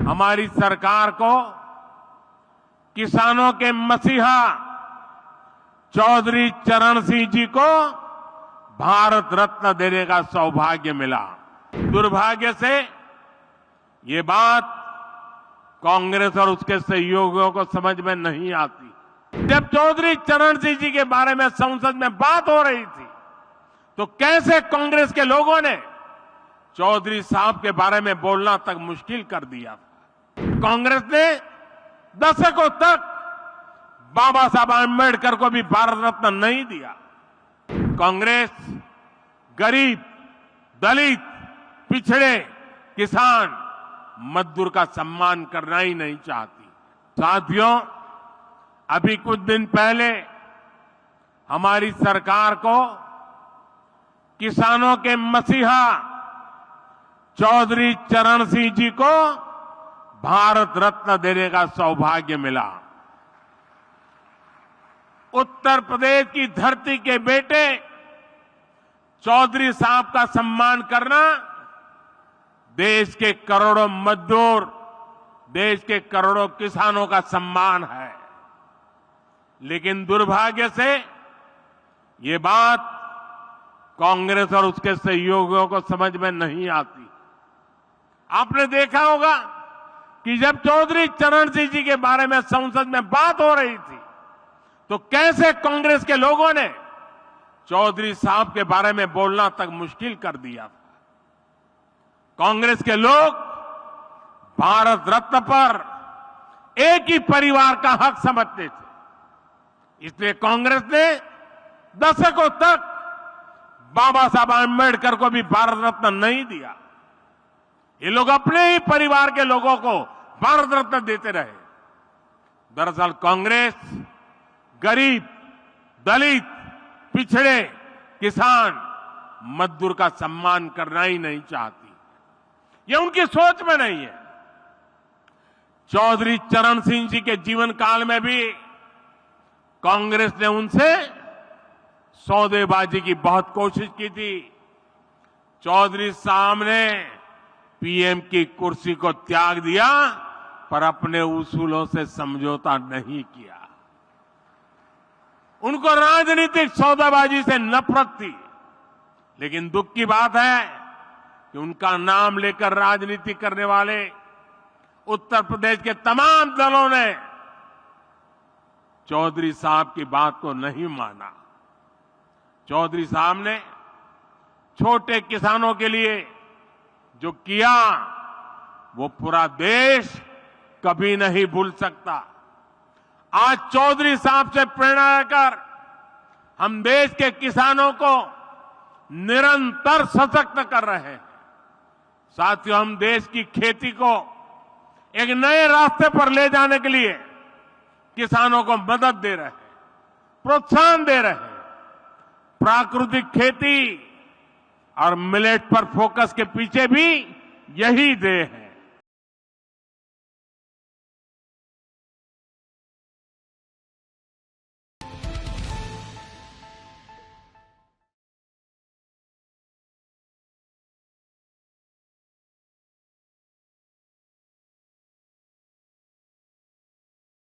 हमारी सरकार को किसानों के मसीहा चौधरी चरण सिंह जी को भारत रत्न देने का सौभाग्य मिला। दुर्भाग्य से ये बात कांग्रेस और उसके सहयोगियों को समझ में नहीं आती। जब चौधरी चरण सिंह जी के बारे में संसद में बात हो रही थी तो कैसे कांग्रेस के लोगों ने चौधरी साहब के बारे में बोलना तक मुश्किल कर दिया। कांग्रेस ने दशकों तक बाबा साहब आंबेडकर को भी भारत रत्न नहीं दिया। कांग्रेस गरीब, दलित, पिछड़े, किसान, मजदूर का सम्मान करना ही नहीं चाहती। साथियों, अभी कुछ दिन पहले हमारी सरकार को किसानों के मसीहा चौधरी चरण सिंह जी को भारत रत्न देने का सौभाग्य मिला। उत्तर प्रदेश की धरती के बेटे चौधरी साहब का सम्मान करना देश के करोड़ों मजदूर, देश के करोड़ों किसानों का सम्मान है। लेकिन दुर्भाग्य से ये बात कांग्रेस और उसके सहयोगियों को समझ में नहीं आती। आपने देखा होगा कि जब चौधरी चरण सिंह जी के बारे में संसद में बात हो रही थी तो कैसे कांग्रेस के लोगों ने चौधरी साहब के बारे में बोलना तक मुश्किल कर दिया। कांग्रेस के लोग भारत रत्न पर एक ही परिवार का हक समझते थे, इसलिए कांग्रेस ने दशकों तक बाबा साहब आंबेडकर को भी भारत रत्न नहीं दिया। ये लोग अपने ही परिवार के लोगों को भारत रत्न देते रहे। दरअसल कांग्रेस गरीब, दलित, पिछड़े, किसान, मजदूर का सम्मान करना ही नहीं चाहती। ये उनकी सोच में नहीं है। चौधरी चरण सिंह जी के जीवन काल में भी कांग्रेस ने उनसे सौदेबाजी की बहुत कोशिश की थी। चौधरी साहब ने पीएम की कुर्सी को त्याग दिया पर अपने उसूलों से समझौता नहीं किया। उनको राजनीतिक सौदेबाजी से नफरत थी। लेकिन दुख की बात है कि उनका नाम लेकर राजनीति करने वाले उत्तर प्रदेश के तमाम दलों ने चौधरी साहब की बात को नहीं माना। चौधरी साहब ने छोटे किसानों के लिए जो किया वो पूरा देश कभी नहीं भूल सकता। आज चौधरी साहब से प्रेरणा लेकर हम देश के किसानों को निरंतर सशक्त कर रहे हैं। साथियों, हम देश की खेती को एक नए रास्ते पर ले जाने के लिए किसानों को मदद दे रहे हैं, प्रोत्साहन दे रहे हैं। प्राकृतिक खेती और मिलेट पर फोकस के पीछे भी यही ध्येय है।